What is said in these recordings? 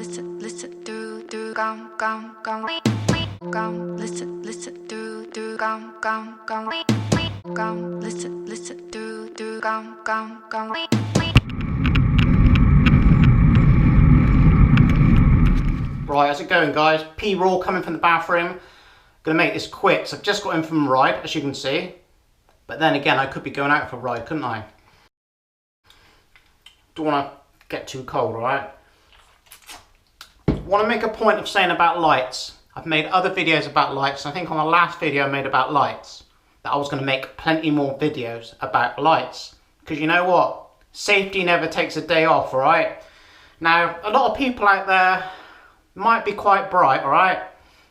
listen, listen, do, gum, listen, do, gum, listen, do, gum. Right, how's it going, guys? P-roll coming from the bathroom. Gonna make this quick, so I've just got in from a ride, as you can see. But then again, I could be going out for a ride, couldn't I? Don't want to get too cold, alright? Want to make a point of saying about lights. I've made other videos about lights. I think on the last video I made about lights, that I was going to make plenty more videos about lights. Because you know what? Safety never takes a day off, alright? Now, a lot of people out there might be quite bright, alright?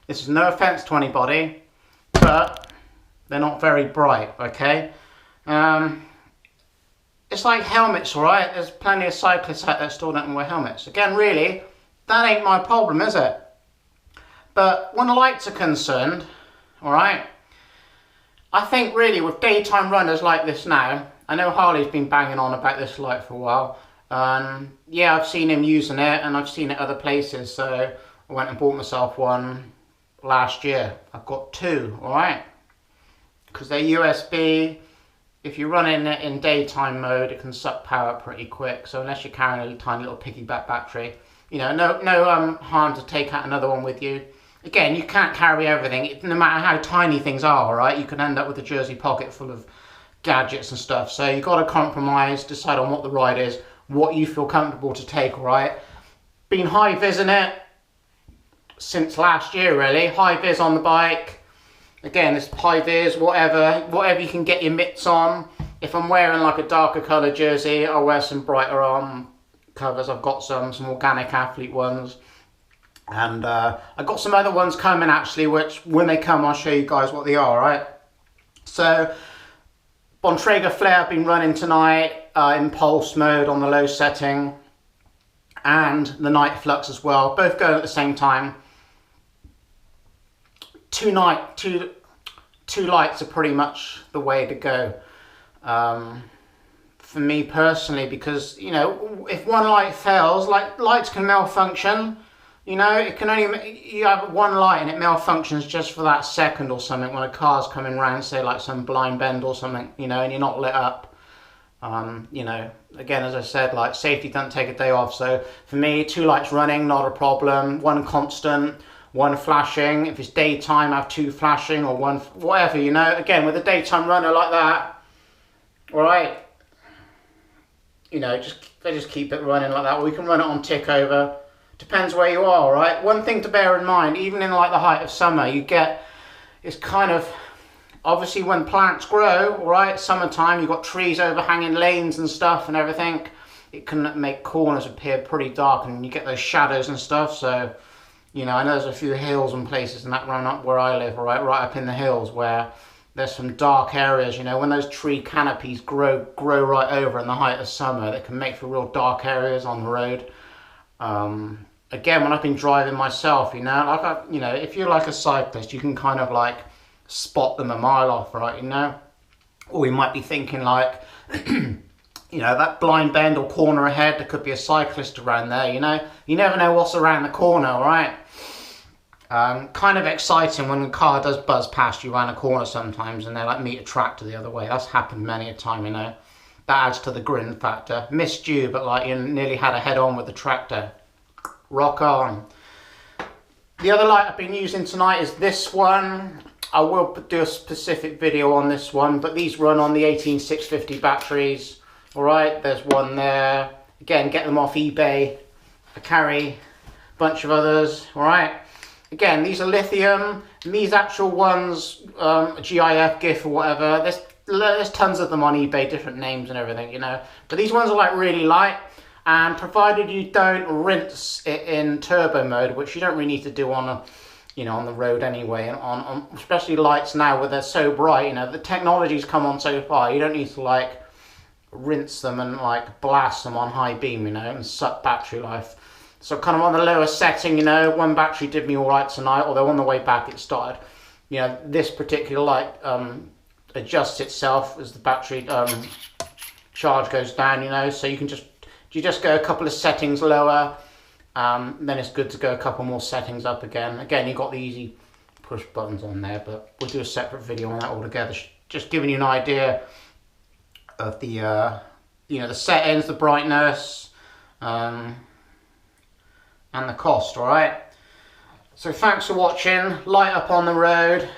This is no offence to anybody, but they're not very bright, okay? It's like helmets, alright? There's plenty of cyclists out there still don't wear helmets. Again, really, that ain't my problem, is it? But when the lights are concerned, alright, I think really with daytime runners like this now, I know Harley's been banging on about this light for a while. Yeah, I've seen him using it and I've seen it other places, so I went and bought myself one last year. I've got two, alright? Because they're USB. If you're running it in daytime mode, it can suck power pretty quick. So unless you're carrying a tiny little piggyback battery, you know, no harm to take out another one with you. Again, you can't carry everything, no matter how tiny things are, alright? You can end up with a jersey pocket full of gadgets and stuff. So you've got to compromise, decide on what the ride is, what you feel comfortable to take, alright? Been high-vising it since last year, really. High-vis on the bike. Again, it's high-vis, whatever you can get your mitts on. If I'm wearing like a darker colour jersey, I'll wear some brighter covers. I've got some organic athlete ones. And I've got some other ones coming actually, which when they come, I'll show you guys what they are, right? So, Bontrager Flare I've been running tonight in pulse mode on the low setting. And the Night Flux as well, both going at the same time. Two lights are pretty much the way to go for me personally, because you know, if one light fails, like lights can malfunction, you know, it can only, you have one light and it malfunctions just for that second or something when a car's coming round, say like some blind bend or something, you know, and you're not lit up. You know, again, as I said, like safety doesn't take a day off, so for me, two lights running, not a problem. One constant, one flashing. If it's daytime, I have two flashing, or one, whatever, you know. Again, with a daytime runner like that, alright, you know, they just keep it running like that. Or we can run it on tick over. Depends where you are, right? One thing to bear in mind, even in like the height of summer, you get, it's kind of, obviously when plants grow, alright, summertime, you've got trees overhanging lanes and stuff and everything. It can make corners appear pretty dark and you get those shadows and stuff, so you know, I know there's a few hills and places and that run up where I live, right up in the hills where there's some dark areas, you know, when those tree canopies grow right over in the height of summer, they can make for real dark areas on the road. Again, when I've been driving myself, you know, like you know, if you're like a cyclist, you can kind of like spot them a mile off, right, you know? Or you might be thinking like, you know, that blind bend or corner ahead, there could be a cyclist around there, you know? You never know what's around the corner, right? Kind of exciting when the car does buzz past you around a corner sometimes and they like meet a tractor the other way. That's happened many a time, you know? That adds to the grin factor. Missed you, but like you nearly had a head on with the tractor. Rock on. The other light I've been using tonight is this one. I will do a specific video on this one, but these run on the 18650 batteries. Alright, there's one there. Again, get them off eBay. I carry a bunch of others. Alright. Again, these are lithium. And these actual ones, GIF, GIF or whatever, there's tons of them on eBay, different names and everything, you know. But these ones are like really light. And provided you don't rinse it in turbo mode, which you don't really need to do on a, you know, on the road anyway, and on especially lights now where they're so bright, you know, the technology's come on so far, you don't need to like rinse them and like blast them on high beam, you know, and suck battery life. So kind of on the lower setting, you know, one battery did me all right tonight, although on the way back it started, you know, this particular light adjusts itself as the battery charge goes down, you know, so you just go a couple of settings lower, then it's good to go a couple more settings up again. Again, you've got the easy push buttons on there, but we'll do a separate video on that altogether. Just giving you an idea of the the settings, the brightness, and the cost. All right. So thanks for watching. Light up on the road.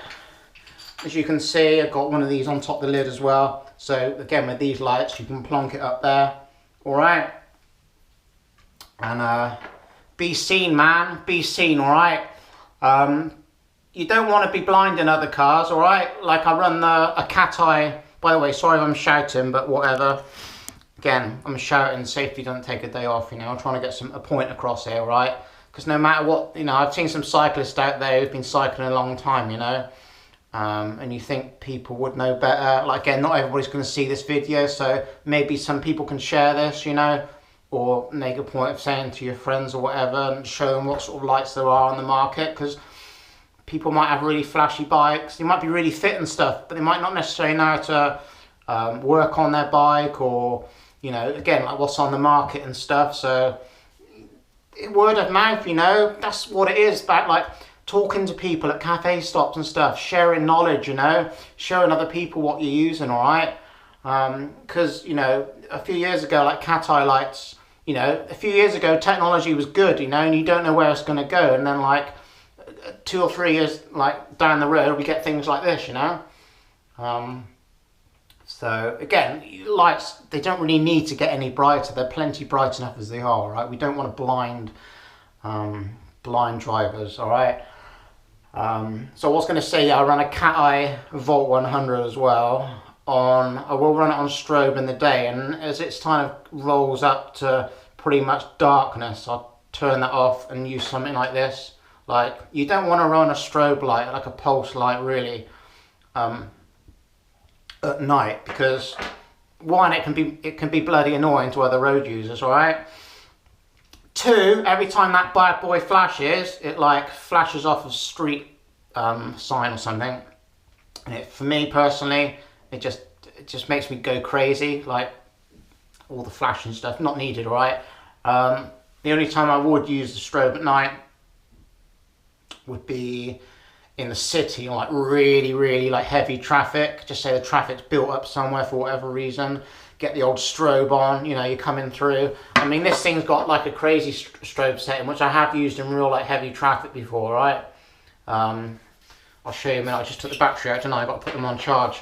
As you can see, I've got one of these on top of the lid as well. So again, with these lights, you can plonk it up there. All right. And be seen, man. Be seen. All right. You don't want to be blind in other cars. All right. Like I run a cat eye. By the way, sorry if I'm shouting, but whatever. Again, I'm shouting. Safety doesn't take a day off. I'm trying to get a point across here, right? Because no matter what, I've seen some cyclists out there who've been cycling a long time, and you think people would know better. Like, again, not everybody's going to see this video, so maybe some people can share this, or make a point of saying to your friends or whatever and show them what sort of lights there are on the market, because people might have really flashy bikes. They might be really fit and stuff, but they might not necessarily know how to work on their bike, or, again, like what's on the market and stuff. So word of mouth, that's what it is, about like talking to people at cafe stops and stuff, sharing knowledge, showing other people what you're using, all right? Because, a few years ago, like cat eye lights, a few years ago, technology was good, and you don't know where it's going to go. And then, like, 2 or 3 years, like, down the road, we get things like this, So, again, lights, they don't really need to get any brighter. They're plenty bright enough as they are, right? We don't want to blind drivers, all right? So I was going to say, I run a cat eye Volt 100 as well. I will run it on strobe in the day, and as it kind of rolls up to pretty much darkness, I'll turn that off and use something like this. Like, you don't want to run a strobe light, like a pulse light, really, at night, because one, it can be bloody annoying to other road users, all right? 2, every time that bad boy flashes, it like flashes off a street sign or something, and for me personally, it just makes me go crazy. Like, all the flashing stuff, not needed, all right? The only time I would use the strobe at night would be in the city, like really, really like heavy traffic. Just say the traffic's built up somewhere for whatever reason. Get the old strobe on, you're coming through. I mean, this thing's got like a crazy strobe setting, which I have used in real like heavy traffic before, right? I'll show you a minute. I just took the battery out tonight. I've got to put them on charge.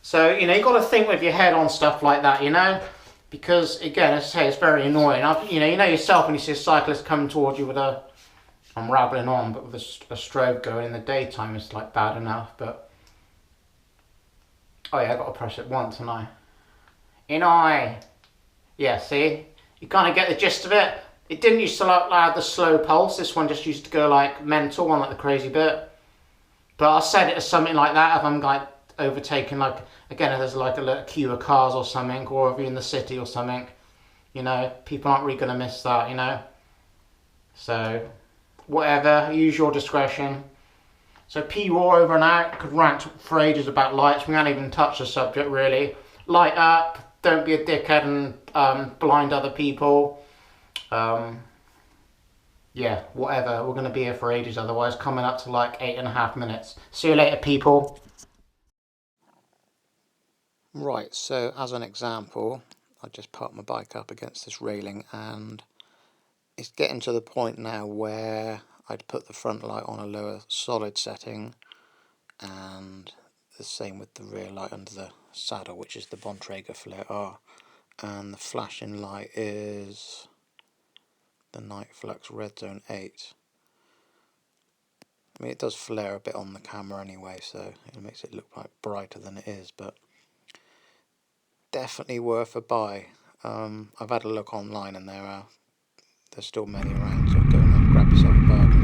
So, you got to think with your head on stuff like that, because, again, as I say, it's very annoying. You know yourself when you see a cyclist coming towards you with I'm rambling on, but with a strobe going in the daytime, it's like bad enough, but, oh yeah, I've got to press it once, haven't I? Yeah, see? You kind of get the gist of it. It didn't used to like the slow pulse. This one just used to go like mental on like the crazy bit. But I'll set it as something like that if I'm like overtaking, like, again, if there's like a little queue of cars or something, or if you're in the city or something, people aren't really going to miss that, So, whatever, use your discretion. So P-Raw over and out. Could rant for ages about lights. We haven't even touched the subject, really. Light up. Don't be a dickhead and blind other people. Yeah, whatever. We're going to be here for ages otherwise. Coming up to like 8.5 minutes. See you later, people. Right, so as an example, I just parked my bike up against this railing, and it's getting to the point now where I'd put the front light on a lower solid setting, and the same with the rear light under the saddle, which is the Bontrager Flare R, and the flashing light is the Night Flux Red Zone 8. I mean, it does flare a bit on the camera anyway, so it makes it look like brighter than it is, but definitely worth a buy. I've had a look online, and there's still many around, so go and grab yourself a bargain.